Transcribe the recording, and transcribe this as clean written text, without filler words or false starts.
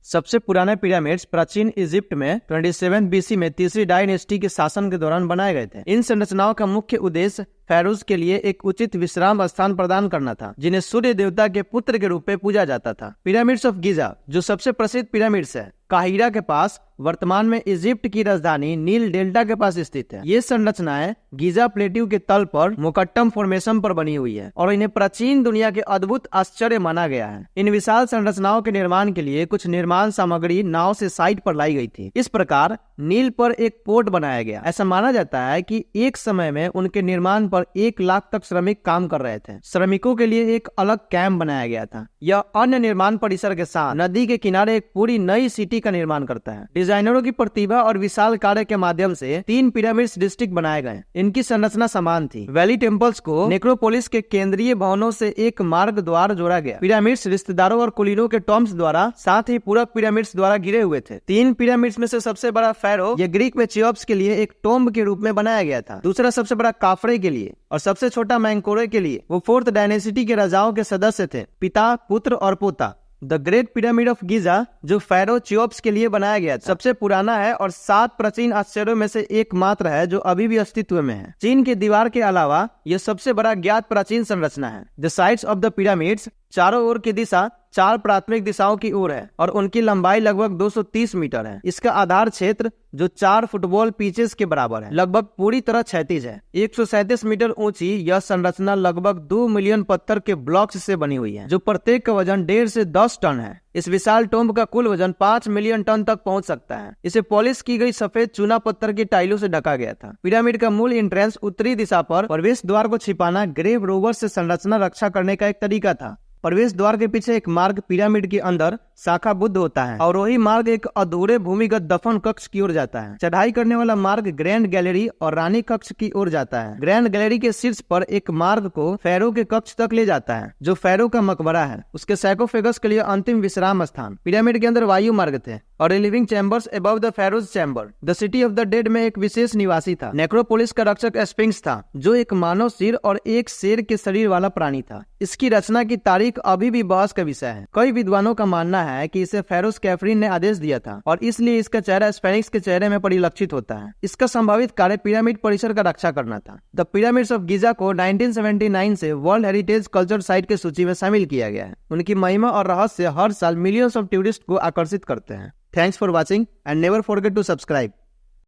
सबसे पुराने पिरामिड्स प्राचीन इजिप्ट में 27 बीसी में तीसरी डायनेस्टी के शासन के दौरान बनाए गए थे। इन संरचनाओं का मुख्य उद्देश्य फेरोज के लिए एक उचित विश्राम स्थान प्रदान करना था, जिन्हें सूर्य देवता के पुत्र के रूप में पूजा जाता था। पिरामिड्स ऑफ गीजा, जो सबसे प्रसिद्ध पिरामिड्स है, काहिरा के पास वर्तमान में इजिप्ट की राजधानी नील डेल्टा के पास स्थित है। ये संरचनाएं गीजा प्लेट्यू के तल पर मुकट्टम फॉर्मेशन पर बनी हुई है और इन्हें प्राचीन दुनिया के अद्भुत आश्चर्य माना गया है। इन विशाल संरचनाओं के निर्माण के लिए कुछ निर्माण सामग्री नाव से साइट पर लाई गई थी। इस प्रकार नील पर एक पोर्ट बनाया गया। ऐसा माना जाता है कि एक समय में उनके निर्माण पर 1 लाख तक श्रमिक काम कर रहे थे। श्रमिकों के लिए एक अलग कैंप बनाया गया था। यह अन्य निर्माण परिसर के साथ नदी के किनारे एक पूरी नई सिटी का निर्माण करता है। डिजाइनरों की प्रतिभा और विशाल कार्य के माध्यम से 3 पिरामिड्स डिस्ट्रिक्ट बनाए गए। इनकी संरचना समान थी। वैली टेम्पल्स को नेक्रोपोलिस के केंद्रीय भवनों से एक मार्ग द्वार जोड़ा गया। पिरामिड्स रिश्तेदारों और कुलीनों के टॉम्ब्स द्वारा, साथ ही पूरक पिरामिड्स द्वारा घिरे हुए थे। 3 पिरामिड्स में से सबसे बड़ा फैरो, यह ग्रीक में चियोप्स के लिए एक टॉम्ब के रूप में बनाया गया था। दूसरा सबसे बड़ा काफरे के लिए और सबसे छोटा मैंकोरे के लिए। वो 4th डायनेस्टी के राजाओं के सदस्य थे, पिता, पुत्र और पोता। The great pyramid of Giza, जो फैरो चियोप्स के लिए बनाया गया था, सबसे पुराना है और 7 प्राचीन आश्चर्यों में से एकमात्र है जो अभी भी अस्तित्व में है। चीन की दीवार के अलावा यह सबसे बड़ा ज्ञात प्राचीन संरचना है। The sides of the pyramids, चारों ओर की दिशा 4 प्राथमिक दिशाओं की ओर है और उनकी लंबाई लगभग 230 मीटर है। इसका आधार क्षेत्र, जो 4 फुटबॉल पिचेस के बराबर है, लगभग पूरी तरह क्षैतिज है। 137 मीटर ऊंची यह संरचना लगभग 2 मिलियन पत्थर के ब्लॉक्स से बनी हुई है, जो प्रत्येक का वजन 1.5 से 10 टन है। इस विशाल टॉम्ब का कुल वजन 5 मिलियन टन तक पहुंच सकता है। इसे पॉलिश की गई सफेद चूना पत्थर की टाइलों से ढका गया था। पिरामिड का मूल एंट्रेंस उत्तरी दिशा पर प्रवेश द्वार को छिपाना ग्रेव रोवर से संरचना रक्षा करने का एक तरीका था। प्रवेश द्वार के पीछे एक मार्ग पिरामिड के अंदर शाखा बुद्ध होता है और वही मार्ग एक अधूरे भूमिगत दफन कक्ष की ओर जाता है। चढ़ाई करने वाला मार्ग ग्रैंड गैलरी और रानी कक्ष की ओर जाता है। ग्रैंड गैलरी के शीर्ष पर एक मार्ग को फैरो के कक्ष तक ले जाता है, जो फैरो का मकबरा है, उसके सैकोफेगस के लिए अंतिम विश्राम स्थान। पिरामिड के अंदर वायु मार्ग थे और living chambers above the Pharaoh's chamber. The city of the dead में एक विशेष निवासी था। नेक्रोपोलिस का रक्षक स्फिंक्स था, जो एक मानव सिर और एक शेर के शरीर वाला प्राणी था। इसकी रचना की तारीख अभी भी बहस का विषय है। कई विद्वानों का मानना है कि इसे फेरोज कैफरीन ने आदेश दिया था और इसलिए इसका चेहरा स्फिंक्स के चेहरे में परिलक्षित होता है। इसका संभावित कार्य पिरामिड परिसर का रक्षा करना था। द पिरामिड्स ऑफ गीजा को 1979 से वर्ल्ड हेरिटेज कल्चर साइट की सूची में शामिल किया गया है। उनकी महिमा और रहस्य हर साल मिलियंस ऑफ टूरिस्ट को आकर्षित करते हैं। Thanks for watching and never forget to subscribe.